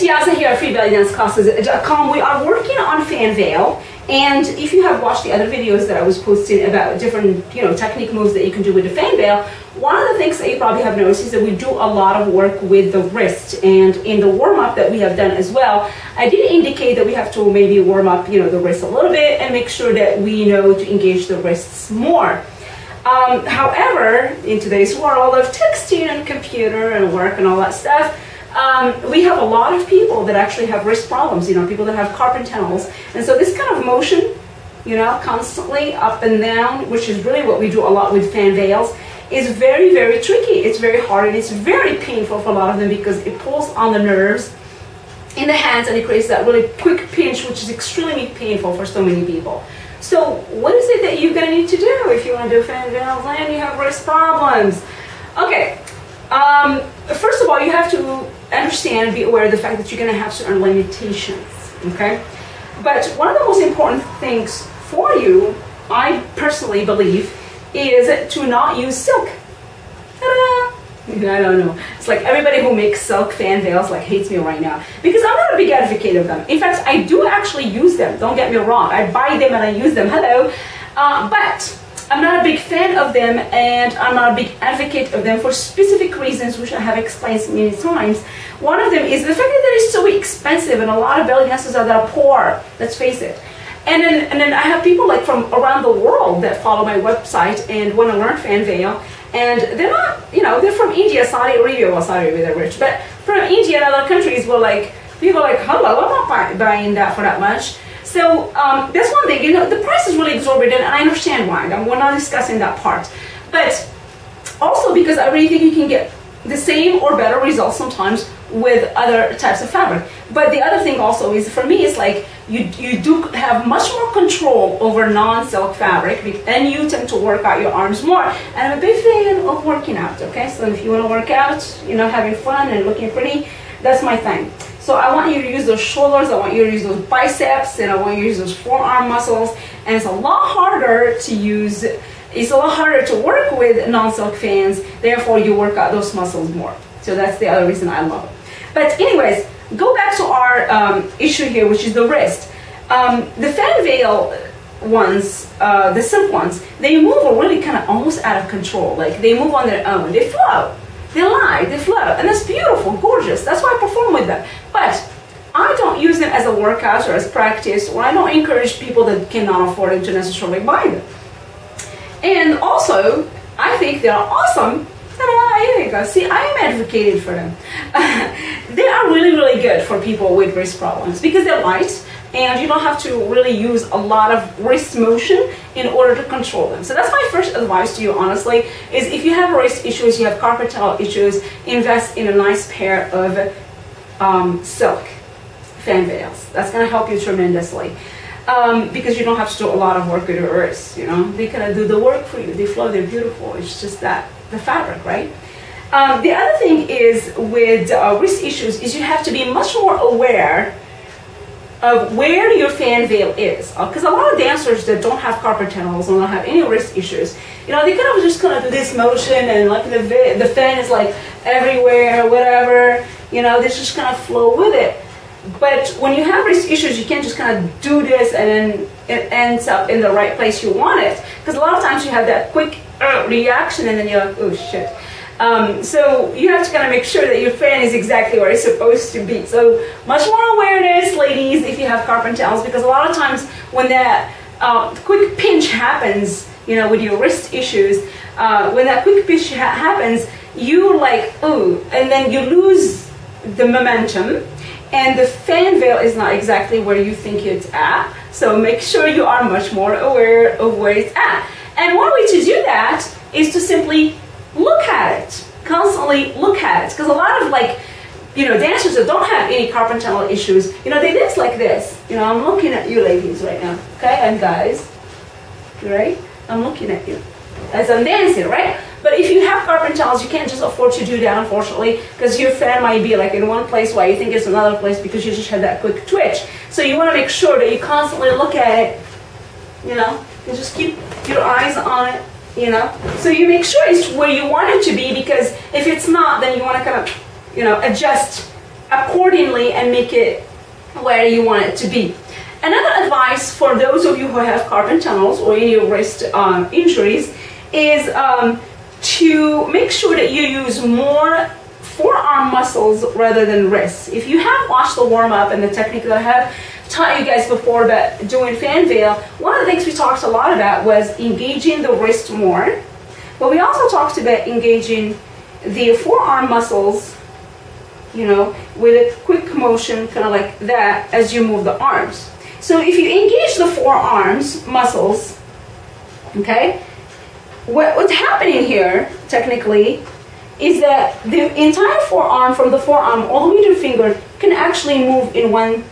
Yasa here at FreeBellyDanceClasses.com. We are working on fan veil, and if you have watched the other videos that I was posting about different, technique moves that you can do with the fan veil, one of the things that you probably have noticed is that we do a lot of work with the wrist, and in the warm-up that we have done as well, I did indicate that we have to maybe warm up, the wrist a little bit and make sure that we know to engage the wrists more. However, in today's world of texting and computer and work and all that stuff, we have a lot of people that actually have wrist problems, people that have carpal tunnels. And so this kind of motion, constantly up and down, which is really what we do a lot with fan veils, is very, very tricky. It's very hard, and it's very painful for a lot of them because it pulls on the nerves in the hands and it creates that really quick pinch, which is extremely painful for so many people. So what is it that you're going to need to do if you want to do fan veils and you have wrist problems? Okay. First of all, you have to understand and be aware of the fact that you're going to have certain limitations, okay? But one of the most important things for you, I personally believe, is to not use silk. Ta-da! I don't know. It's like everybody who makes silk fan veils hates me right now because I'm not a big advocate of them. In fact, I do actually use them. Don't get me wrong. I buy them and I use them. Hello. But I'm not a big fan of them, and I'm not a big advocate of them for specific reasons, which I have explained many times. One of them is the fact that they're so expensive, and a lot of belly dancers that are poor, let's face it. And then I have people from around the world that follow my website and want to learn fan veil, and they're not, they're from India, Saudi Arabia. Well, Saudi Arabia, they're rich, but from India and other countries, well, people are like, hello, I'm not buying that for that much. So that's one thing, the price is really exorbitant, and I understand why. We're not discussing that part. But also because I really think you can get the same or better results sometimes with other types of fabric. But the other thing also is, for me, it's you do have much more control over non-silk fabric, and you tend to work out your arms more. And I'm a big fan of working out, okay? So if you want to work out, having fun and looking pretty, that's my thing. So I want you to use those shoulders, I want you to use those biceps, and I want you to use those forearm muscles. And it's a lot harder to use, it's a lot harder to work with non-silk fans, therefore you work out those muscles more. So that's the other reason I love it. But anyways, go back to our issue here, which is the wrist. The fan veil ones, the silk ones, they move really kind of almost out of control. They move on their own, they flow. They lie, they float, and that's beautiful, gorgeous. That's why I perform with them. But I don't use them as a workout or as practice, or I don't encourage people that cannot afford it to necessarily buy them. And also, I think they are awesome. Ta-da, here you go. See, I am advocating for them. They are really, really good for people with wrist problems because they're light, and you don't have to really use a lot of wrist motion in order to control them. So that's my first advice to you, honestly, is if you have wrist issues, you have carpal tunnel issues, invest in a nice pair of silk fan veils. That's going to help you tremendously because you don't have to do a lot of work with your wrists, They kind of do the work for you. They flow, they're beautiful. It's just that, the fabric, right? The other thing is with wrist issues is you have to be much more aware of where your fan veil is, because a lot of dancers that don't have carpal tunnels and don't have any wrist issues, they kind of just do this motion, and the fan is everywhere or whatever, they just kind of flow with it. But when you have wrist issues, you can't just kind of do this and then it ends up in the right place you want it, because a lot of times you have that quick reaction and then you're like, oh shit. So you have to kind of make sure that your fan is exactly where it's supposed to be. So much more awareness, ladies, if you have carpal tunnels, because a lot of times when that quick pinch happens, with your wrist issues, when that quick pinch happens, you're like, ooh, and then you lose the momentum, and the fan veil is not exactly where you think it's at. So make sure you are much more aware of where it's at. And one way to do that is to simply look at it, constantly look at it, because a lot of dancers that don't have any carpal tunnel issues, they dance like this. I'm looking at you ladies right now, okay, and guys, right? I'm looking at you as I'm dancing, right? But if you have carpal tunnels, you can't just afford to do that, unfortunately, because your fan might be in one place while you think it's another place because you just had that quick twitch. So you want to make sure that you constantly look at it you know, and just keep your eyes on it, you know. So you make sure it's where you want it to be, because if it's not, then you want to kind of, you know, adjust accordingly and make it where you want it to be. Another advice for those of you who have carpal tunnels or any wrist injuries is to make sure that you use more forearm muscles rather than wrists. If you have watched the warm-up and the technique that I have taught you guys before about doing fan veil, one of the things we talked a lot about was engaging the wrist more, but we also talked about engaging the forearm muscles, you know, with a quick motion, kind of like that, as you move the arms. So if you engage the forearms muscles, okay, what's happening here, technically, is that the entire forearm, from the forearm all the way to the finger, can actually move in one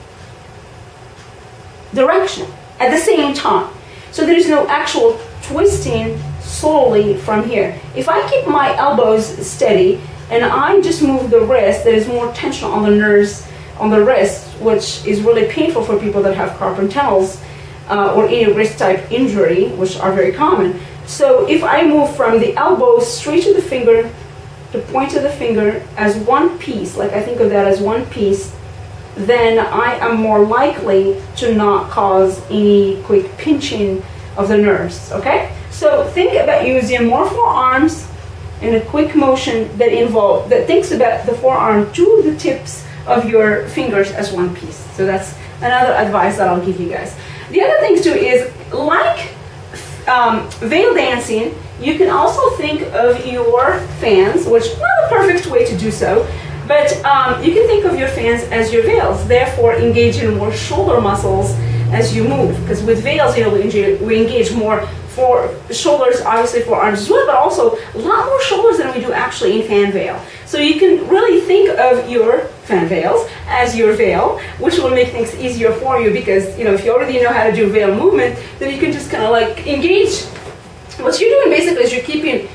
direction at the same time. So there is no actual twisting solely from here. If I keep my elbows steady and I just move the wrist, there is more tension on the nerves on the wrist, which is really painful for people that have carpal tunnels or any wrist type injury, which are very common. So if I move from the elbow straight to the finger, the point of the finger as one piece, like I think of that as one piece, then I am more likely to not cause any quick pinching of the nerves, okay? So think about using more forearms in a quick motion that thinks about the forearm to the tips of your fingers as one piece. So that's another advice that I'll give you guys. The other thing too is, like veil dancing, you can also think of your fans, which is not the perfect way to do so, but you can think of your fans as your veils, therefore engaging more shoulder muscles as you move. Because with veils, you know, we engage more for shoulders, obviously for arms as well, but also a lot more shoulders than we do actually in fan veil. So you can really think of your fan veils as your veil, which will make things easier for you, because, you know, if you already know how to do veil movement, then you can just kind of like engage. What you're doing basically is you're keeping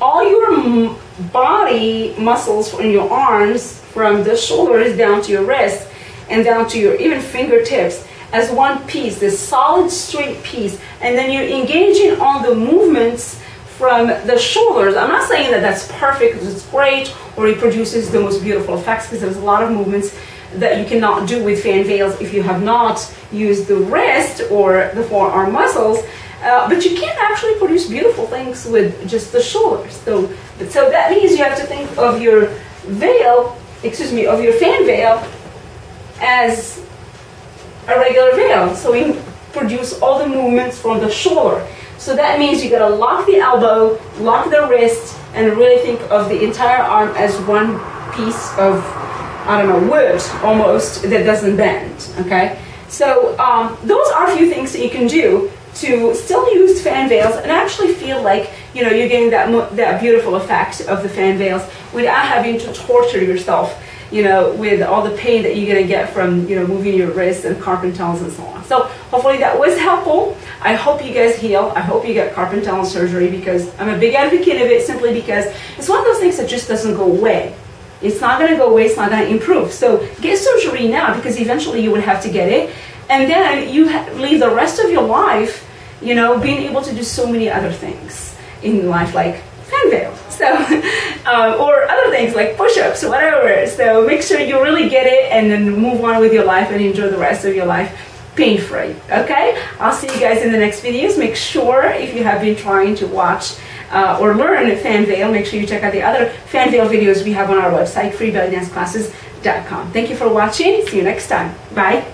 all your body muscles in your arms, from the shoulders down to your wrists and down to your even fingertips, as one piece, this solid straight piece, and then you're engaging on the movements from the shoulders. I'm not saying that that's perfect, it's great, or it produces the most beautiful effects, because there's a lot of movements that you cannot do with fan veils if you have not used the wrist or the forearm muscles, but you can actually produce beautiful things with just the shoulders. So that means you have to think of your veil, of your fan veil as a regular veil, so we produce all the movements from the shoulder. So that means you gotta lock the elbow, lock the wrist, and really think of the entire arm as one piece of, I don't know, wood almost, that doesn't bend, okay? So those are a few things that you can do to still use fan veils and actually feel like, you know, you're getting that beautiful effect of the fan veils without having to torture yourself, you know, with all the pain that you're going to get from, you know, moving your wrists and carpal tunnels and so on. So hopefully that was helpful. I hope you guys heal. I hope you get carpal tunnel surgery, because I'm a big advocate of it, simply because it's one of those things that just doesn't go away. It's not going to go away. It's not going to improve. So get surgery now, because eventually you would have to get it. And then you leave the rest of your life, you know, being able to do so many other things in life, like fan veil, so or other things like push-ups, whatever. So make sure you really get it, and then move on with your life and enjoy the rest of your life pain-free. Okay, I'll see you guys in the next videos. Make sure, if you have been trying to watch or learn fan veil, make sure you check out the other fan veil videos we have on our website, freebellydanceclasses.com. Thank you for watching. See you next time. Bye.